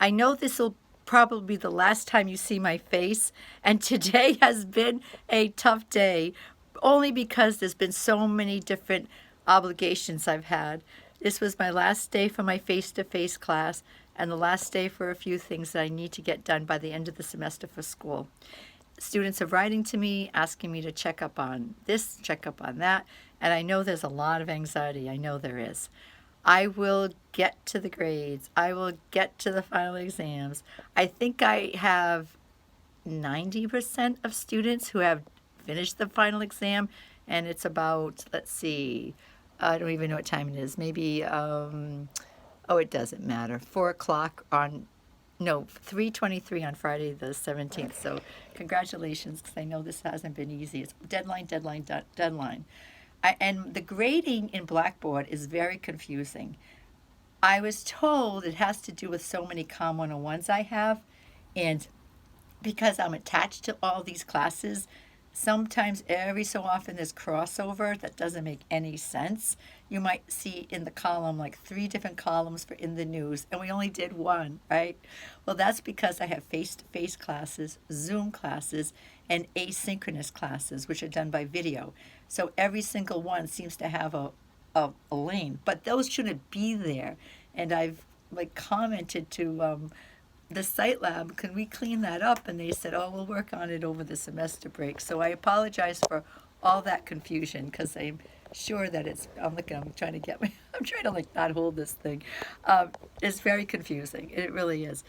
I know this will probably be the last time you see my face, and today has been a tough day, only because there's been so many different obligations I've had. This was my last day for my face to face class, and the last day for a few things that I need to get done by the end of the semester for school. Students are writing to me asking me to check up on this, check up on that, and I know there's a lot of anxiety. I know there is. I will get to the grades. I will get to the final exams. I think I have 90% of students who have finished the final exam, and it's about, let's see, I don't even know what time it is. Maybe, oh, it doesn't matter. 4 o'clock on, no, 3:23 on Friday the 17th. So congratulations, because I know this hasn't been easy. It's deadline, deadline, deadline. And the grading in Blackboard is very confusing. I was told it has to do with so many COM 101s I have, and because I'm attached to all these classes, sometimes every so often there's crossover that doesn't make any sense. You might see in the column like three different columns for in the news, and we only did one, right? Well, that's because I have face to face classes, Zoom classes, and asynchronous classes, which are done by video. So every single one seems to have a lane, but those shouldn't be there. And I've like commented to the site lab, can we clean that up? And they said, oh, we'll work on it over the semester break. So I apologize for all that confusion, because I'm sure that I'm trying to get me, I'm trying to like not hold this thing. It's very confusing. It really is.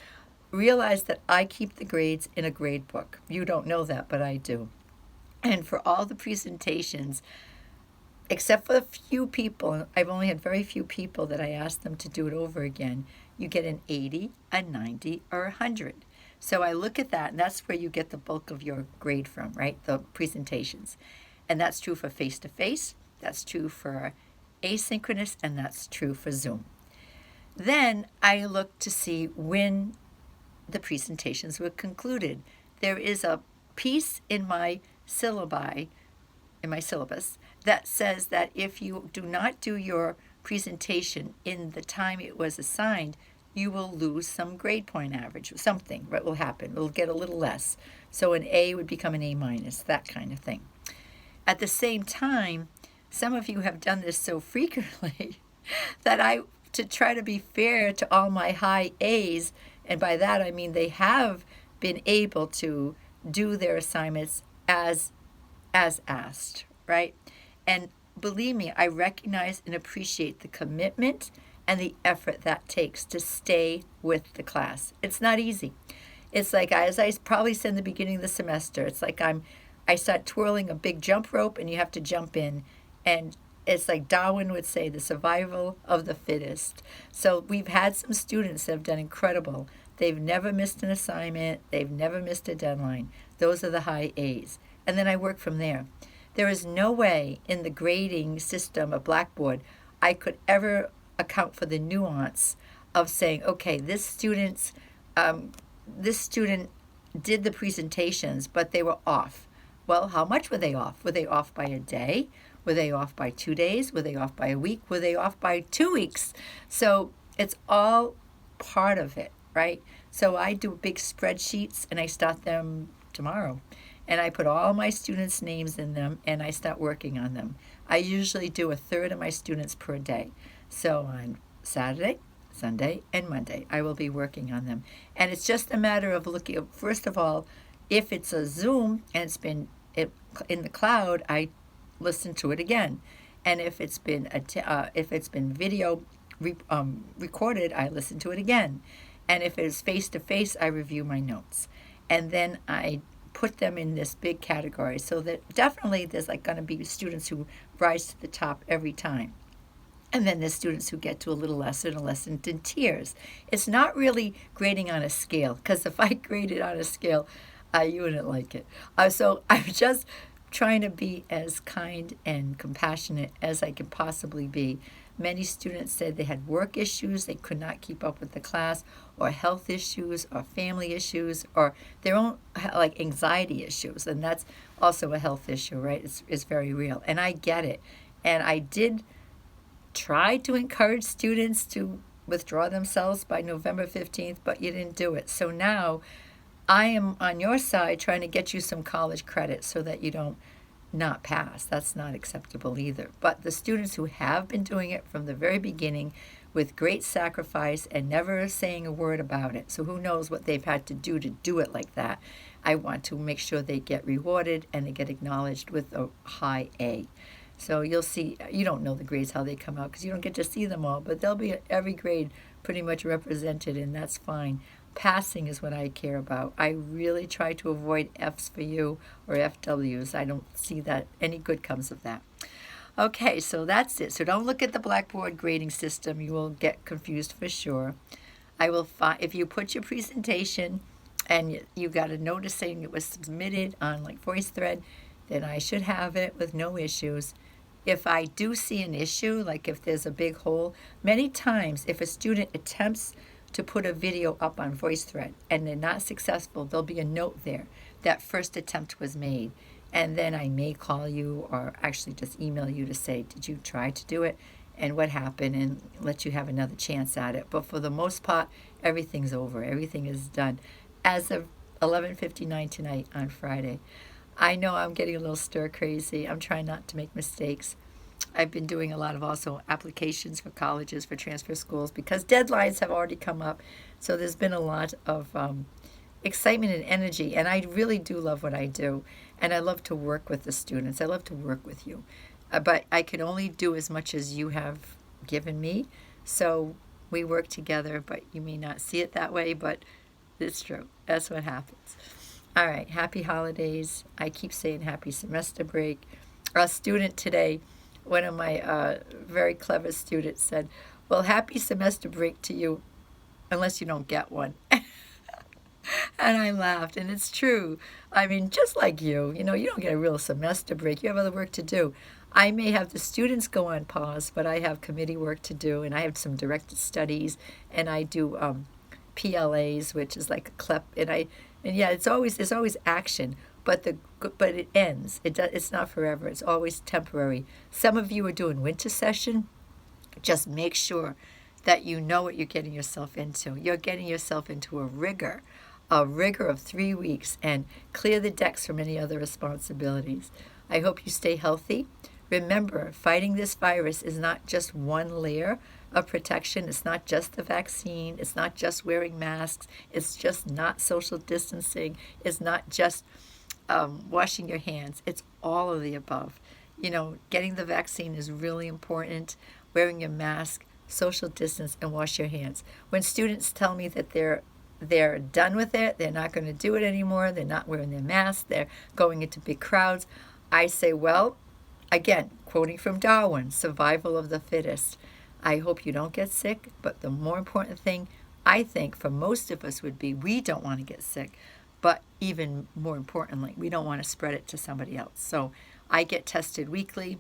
Realize that I keep the grades in a grade book. You don't know that, but I do. And for all the presentations, except for a few people, I've only had very few people that I asked them to do it over again, you get an 80, a 90, or a 100. So I look at that, and that's where you get the bulk of your grade from, right? The presentations. And that's true for face to face, that's true for asynchronous, and that's true for Zoom. Then I look to see when the presentations were concluded. There is a piece in my syllabi, in my syllabus, that says that if you do not do your presentation in the time it was assigned, you will lose some grade point average. Something what will happen. It'll get a little less. So an A would become an A minus, that kind of thing. At the same time, some of you have done this so frequently that to try to be fair to all my high A's, and by that I mean they have been able to do their assignments as asked, right? And believe me, I recognize and appreciate the commitment and the effort that takes to stay with the class. It's not easy. It's like, as I probably said in the beginning of the semester, it's like I start twirling a big jump rope and you have to jump in. And it's like Darwin would say, the survival of the fittest. So we've had some students that have done incredible. They've never missed an assignment. They've never missed a deadline. Those are the high A's. And then I work from there. There is no way in the grading system of Blackboard I could ever account for the nuance of saying, okay, this student did the presentations, but they were off. Well, how much were they off? Were they off by a day? Were they off by 2 days? Were they off by a week? Were they off by 2 weeks? So it's all part of it, right? So I do big spreadsheets, and I start them tomorrow. And I put all my students' names in them, and I start working on them. I usually do a third of my students per day. So on Saturday, Sunday, and Monday, I will be working on them. And it's just a matter of looking, first of all, if it's a Zoom and it's been in the cloud, I listen to it again. And if it's been video recorded, I listen to it again. And if it's face to face, I review my notes. And then I put them in this big category, so that definitely there's like going to be students who rise to the top every time. And then there's students who get to a little lesson, a lesson in tiers. It's not really grading on a scale, because if I graded on a scale, you wouldn't like it. So I'm just trying to be as kind and compassionate as I can possibly be. Many students said they had work issues, they could not keep up with the class, or health issues, or family issues, or their own like anxiety issues, and that's also a health issue, right? It's very real, and I get it. And I did try to encourage students to withdraw themselves by November 15th, but you didn't do it. So now I am on your side trying to get you some college credit so that you don't not pass. That's not acceptable either. But the students who have been doing it from the very beginning with great sacrifice and never saying a word about it, so who knows what they've had to do it like that, I want to make sure they get rewarded and they get acknowledged with a high A. So you'll see, you don't know the grades how they come out because you don't get to see them all, but they'll be every grade pretty much represented, and that's fine. Passing is what I care about. I really try to avoid F's for you or FWs. I don't see that any good comes of that. Okay, so that's it. So don't look at the Blackboard grading system. You will get confused for sure. I will if you put your presentation and you got a notice saying it was submitted on like VoiceThread, then I should have it with no issues. If I do see an issue, like if there's a big hole, many times if a student attempts to put a video up on VoiceThread and they're not successful, there'll be a note there that first attempt was made. And then I may call you or actually just email you to say, did you try to do it and what happened, and let you have another chance at it. But for the most part, everything's over. Everything is done as of 11:59 tonight on Friday. I know I'm getting a little stir crazy. I'm trying not to make mistakes. I've been doing a lot of also applications for colleges, for transfer schools, because deadlines have already come up. So there's been a lot of excitement and energy, and I really do love what I do, and I love to work with the students. I love to work with you, but I can only do as much as you have given me. So we work together, but you may not see it that way, but it's true. That's what happens. All right, happy holidays. I keep saying happy semester break. A student today, one of my very clever students said, well, happy semester break to you, unless you don't get one. And I laughed, and it's true. I mean, just like you don't get a real semester break. You have other work to do. I may have the students go on pause, but I have committee work to do, and I have some directed studies, and I do PLAs, which is like a CLEP, and yeah, there's always action, but it ends. It's not forever. It's always temporary. Some of you are doing winter session. Just make sure that you know what you're getting yourself into. You're getting yourself into a rigor of 3 weeks, and clear the decks from any other responsibilities. I hope you stay healthy. Remember, fighting this virus is not just one layer of protection. It's not just the vaccine. It's not just wearing masks. It's just not social distancing. It's not just washing your hands. It's all of the above. Getting the vaccine is really important. Wearing your mask, social distance, and wash your hands. When students tell me that they're done with it, they're not going to do it anymore, they're not wearing their masks, they're going into big crowds, I say, well, again, quoting from Darwin, survival of the fittest. I hope you don't get sick, but the more important thing, I think, for most of us would be we don't want to get sick, but even more importantly, we don't want to spread it to somebody else. So I get tested weekly.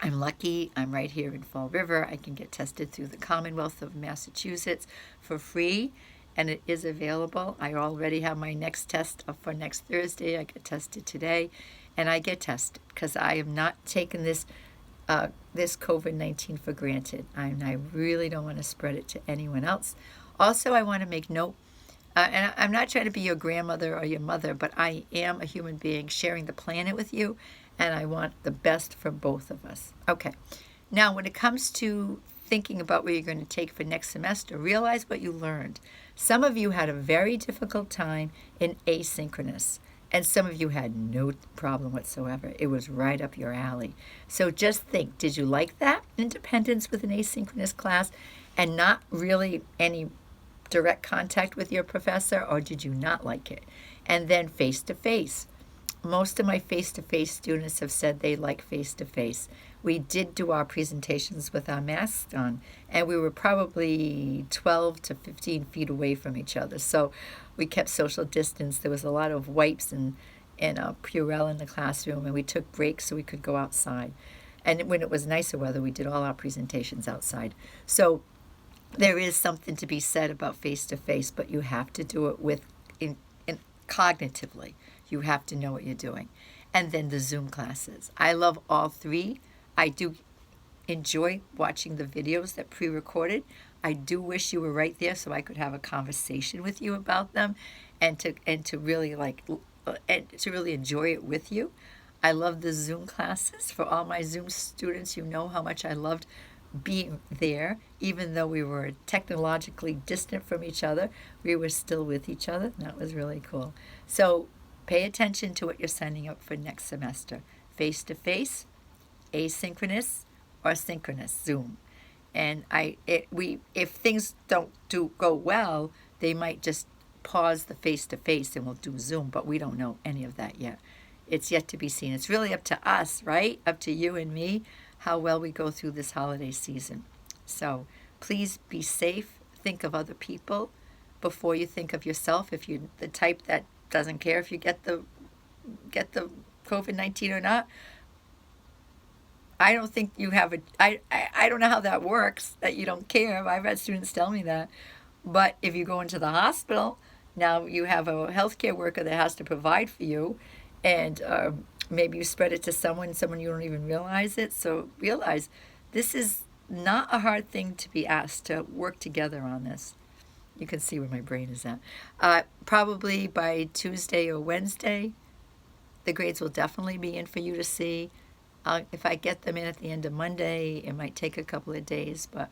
I'm lucky. I'm right here in Fall River. I can get tested through the Commonwealth of Massachusetts for free, and it is available. I already have my next test up for next Thursday. I get tested today, and I get tested because I have not taken this COVID-19 for granted. I really don't want to spread it to anyone else. Also, I want to make note, and I'm not trying to be your grandmother or your mother, but I am a human being sharing the planet with you, and I want the best for both of us. Okay. Now, when it comes to thinking about what you're going to take for next semester, realize what you learned. Some of you had a very difficult time in asynchronous, and some of you had no problem whatsoever. It was right up your alley. So just think, did you like that? Independence with an asynchronous class and not really any direct contact with your professor, or did you not like it? And then face-to-face. Most of my face-to-face students have said they like face-to-face. We did do our presentations with our masks on, and we were probably 12 to 15 feet away from each other. So we kept social distance. There was a lot of wipes and Purell in the classroom, and we took breaks so we could go outside. And when it was nicer weather, we did all our presentations outside. So there is something to be said about face-to-face, but you have to do it cognitively. You have to know what you're doing. And then the Zoom classes. I love all three. I do enjoy watching the videos that pre-recorded. I do wish you were right there so I could have a conversation with you about them, and to really and to really enjoy it with you. I love the Zoom classes. For all my Zoom students, you know how much I loved being there. Even though we were technologically distant from each other, we were still with each other. That was really cool. So pay attention to what you're signing up for next semester. Face-to-face, asynchronous, or synchronous Zoom. And if things don't go well, they might just pause the face-to-face and we'll do Zoom, but we don't know any of that yet. It's yet to be seen. It's really up to us, right? Up to you and me, how well we go through this holiday season. So please be safe. Think of other people before you think of yourself. If you're the type that doesn't care if you get the COVID-19 or not, I don't think you have I don't know how that works, that you don't care. I've had students tell me that. But if you go into the hospital, now you have a healthcare worker that has to provide for you, and maybe you spread it to someone you don't even realize it. So realize this is not a hard thing to be asked to work together on this. You can see where my brain is at. Probably by Tuesday or Wednesday, the grades will definitely be in for you to see. If I get them in at the end of Monday, it might take a couple of days, but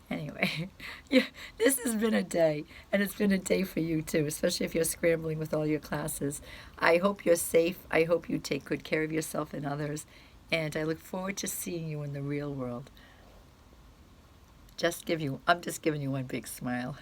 anyway, yeah, this has been a day, and it's been a day for you too, especially if you're scrambling with all your classes. I hope you're safe. I hope you take good care of yourself and others, and I look forward to seeing you in the real world. I'm just giving you one big smile.